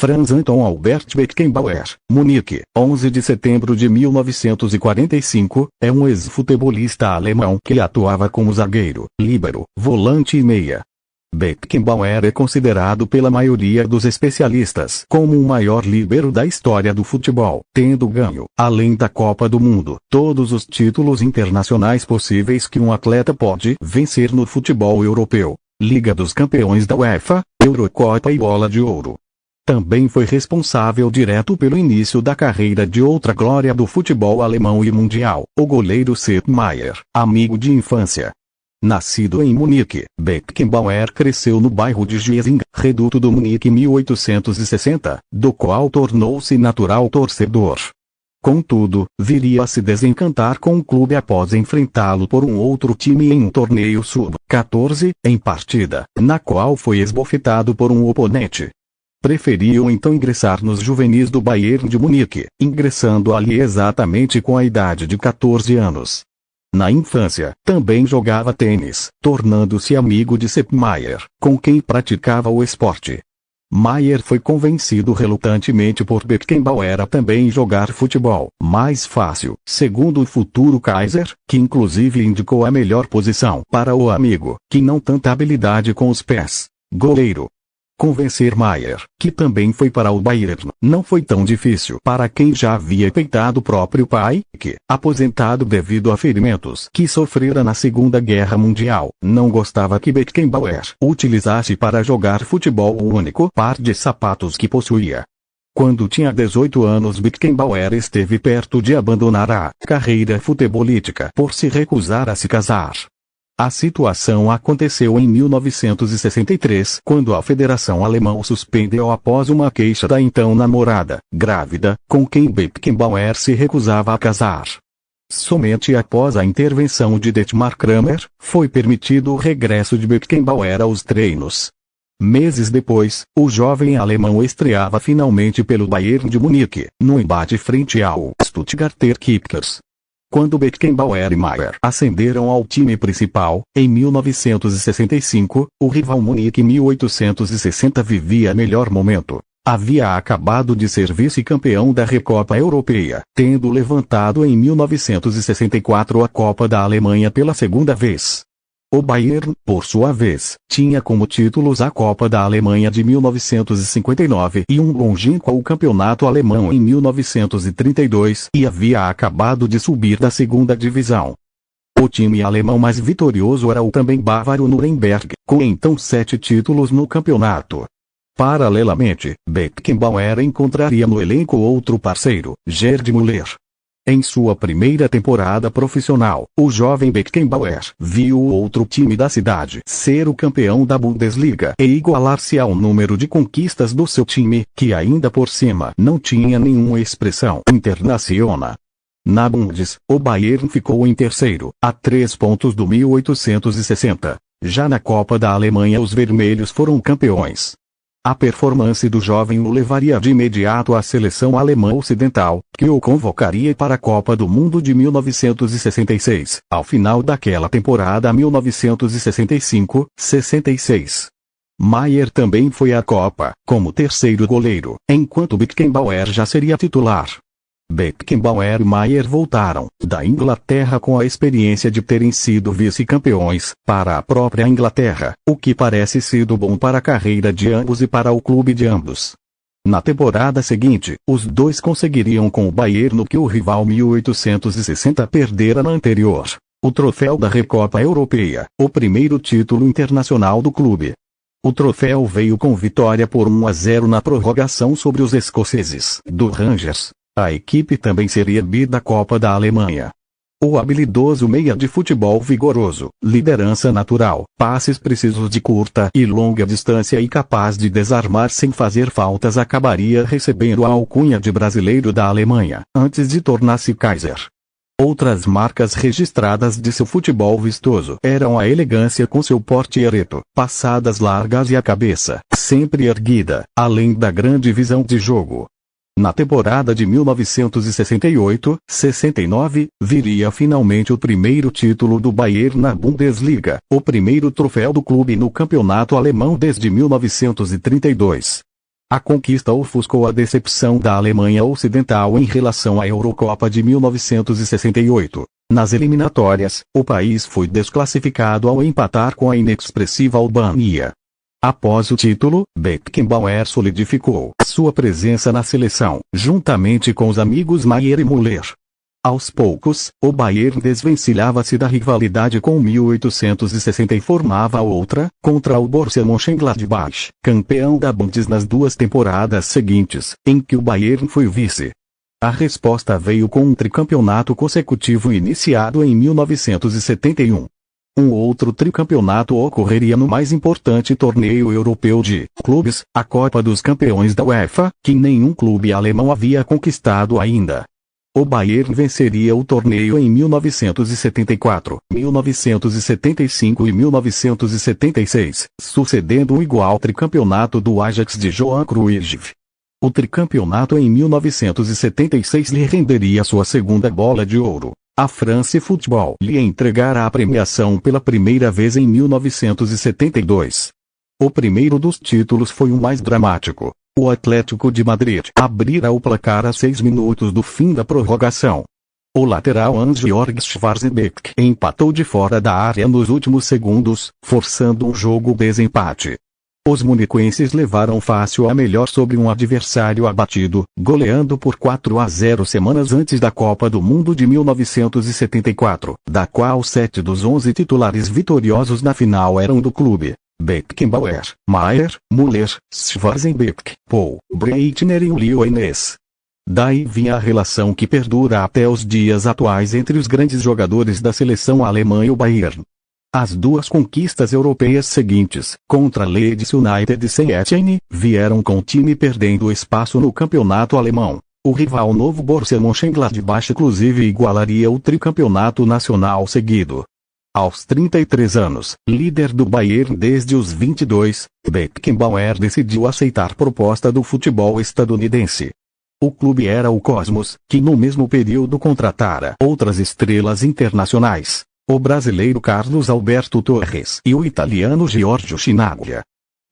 Franz Anton Albert Beckenbauer, Munique, 11 de setembro de 1945, é um ex-futebolista alemão que atuava como zagueiro, líbero, volante e meia. Beckenbauer é considerado pela maioria dos especialistas como o maior líbero da história do futebol, tendo ganho, além da Copa do Mundo, todos os títulos internacionais possíveis que um atleta pode vencer no futebol europeu: Liga dos Campeões da UEFA, Eurocopa e Bola de Ouro. Também foi responsável direto pelo início da carreira de outra glória do futebol alemão e mundial, o goleiro Sepp Maier, amigo de infância. Nascido em Munique, Beckenbauer cresceu no bairro de Giesing, reduto do Munique em 1860, do qual tornou-se natural torcedor. Contudo, viria a se desencantar com o clube após enfrentá-lo por um outro time em um torneio sub-14, em partida, na qual foi esbofetado por um oponente. Preferiu então ingressar nos juvenis do Bayern de Munique, ingressando ali exatamente com a idade de 14 anos. Na infância, também jogava tênis, tornando-se amigo de Sepp Maier, com quem praticava o esporte. Maier foi convencido relutantemente por Beckenbauer a também jogar futebol, mais fácil, segundo o futuro Kaiser, que inclusive indicou a melhor posição para o amigo, que não tanta habilidade com os pés: goleiro. Convencer Maier, que também foi para o Bayern, não foi tão difícil para quem já havia peitado o próprio pai, que, aposentado devido a ferimentos que sofrera na Segunda Guerra Mundial, não gostava que Beckenbauer utilizasse para jogar futebol o único par de sapatos que possuía. Quando tinha 18 anos, Beckenbauer esteve perto de abandonar a carreira futebolística por se recusar a se casar. A situação aconteceu em 1963, quando a Federação Alemã o suspendeu após uma queixa da então namorada, grávida, com quem Beckenbauer se recusava a casar. Somente após a intervenção de Dietmar Kramer, foi permitido o regresso de Beckenbauer aos treinos. Meses depois, o jovem alemão estreava finalmente pelo Bayern de Munique, no embate frente ao Stuttgarter Kickers. Quando Beckenbauer e Maier ascenderam ao time principal, em 1965, o rival Munique em 1860 vivia melhor momento. Havia acabado de ser vice-campeão da Recopa Europeia, tendo levantado em 1964 a Copa da Alemanha pela segunda vez. O Bayern, por sua vez, tinha como títulos a Copa da Alemanha de 1959 e um longínquo campeonato alemão em 1932 e havia acabado de subir da segunda divisão. O time alemão mais vitorioso era o também bávaro Nuremberg, com então 7 títulos no campeonato. Paralelamente, Beckenbauer encontraria no elenco outro parceiro, Gerd Müller. Em sua primeira temporada profissional, o jovem Beckenbauer viu o outro time da cidade ser o campeão da Bundesliga e igualar-se ao número de conquistas do seu time, que ainda por cima não tinha nenhuma expressão internacional. Na Bundes, o Bayern ficou em terceiro, a 3 pontos do 1860. Já na Copa da Alemanha os vermelhos foram campeões. A performance do jovem o levaria de imediato à seleção alemã ocidental, que o convocaria para a Copa do Mundo de 1966, ao final daquela temporada 1965-66. Maier também foi à Copa, como terceiro goleiro, enquanto Beckenbauer já seria titular. Beckenbauer e Maier voltaram da Inglaterra com a experiência de terem sido vice-campeões, para a própria Inglaterra, o que parece sido bom para a carreira de ambos e para o clube de ambos. Na temporada seguinte, os dois conseguiriam com o Bayern o que o rival 1860 perdera na anterior: o troféu da Recopa Europeia, o primeiro título internacional do clube. O troféu veio com vitória por 1-0 na prorrogação sobre os escoceses do Rangers. A equipe também seria bi da Copa da Alemanha. O habilidoso meia de futebol vigoroso, liderança natural, passes precisos de curta e longa distância e capaz de desarmar sem fazer faltas acabaria recebendo a alcunha de brasileiro da Alemanha, antes de tornar-se Kaiser. Outras marcas registradas de seu futebol vistoso eram a elegância com seu porte ereto, passadas largas e a cabeça, sempre erguida, além da grande visão de jogo. Na temporada de 1968-69, viria finalmente o primeiro título do Bayern na Bundesliga, o primeiro troféu do clube no campeonato alemão desde 1932. A conquista ofuscou a decepção da Alemanha Ocidental em relação à Eurocopa de 1968. Nas eliminatórias, o país foi desclassificado ao empatar com a inexpressiva Albânia. Após o título, Beckenbauer solidificou sua presença na seleção, juntamente com os amigos Maier e Müller. Aos poucos, o Bayern desvencilhava-se da rivalidade com 1860 e formava outra, contra o Borussia Mönchengladbach, campeão da Bundes nas 2 temporadas seguintes, em que o Bayern foi vice. A resposta veio com um tricampeonato consecutivo iniciado em 1971. Um outro tricampeonato ocorreria no mais importante torneio europeu de clubes, a Copa dos Campeões da UEFA, que nenhum clube alemão havia conquistado ainda. O Bayern venceria o torneio em 1974, 1975 e 1976, sucedendo o igual tricampeonato do Ajax de Johan Cruyff. O tricampeonato em 1976 lhe renderia sua segunda bola de ouro. A France Football lhe entregara a premiação pela primeira vez em 1972. O primeiro dos títulos foi o mais dramático. O Atlético de Madrid abrira o placar a 6 minutos do fim da prorrogação. O lateral Hans-Georg Schwarzenbeck empatou de fora da área nos últimos segundos, forçando um jogo desempate. Os muniquenses levaram fácil a melhor sobre um adversário abatido, goleando por 4-0 semanas antes da Copa do Mundo de 1974, da qual 7 dos 11 titulares vitoriosos na final eram do clube. Beckenbauer, Maier, Müller, Schwarzenbeck, Paul, Breitner e Leo Enes. Daí vinha a relação que perdura até os dias atuais entre os grandes jogadores da seleção alemã e o Bayern. As 2 conquistas europeias seguintes, contra Leeds United e Saint-Étienne, vieram com o time perdendo espaço no campeonato alemão. O rival novo Borussia Mönchengladbach inclusive igualaria o tricampeonato nacional seguido. Aos 33 anos, líder do Bayern desde os 22, Beckenbauer decidiu aceitar proposta do futebol estadunidense. O clube era o Cosmos, que no mesmo período contratara outras estrelas internacionais, o brasileiro Carlos Alberto Torres e o italiano Giorgio Chinaglia.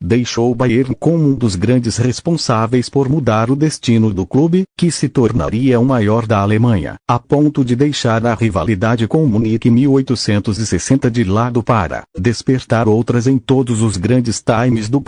Deixou o Bayern como um dos grandes responsáveis por mudar o destino do clube, que se tornaria o maior da Alemanha, a ponto de deixar a rivalidade com o Munique 1860 de lado para despertar outras em todos os grandes times do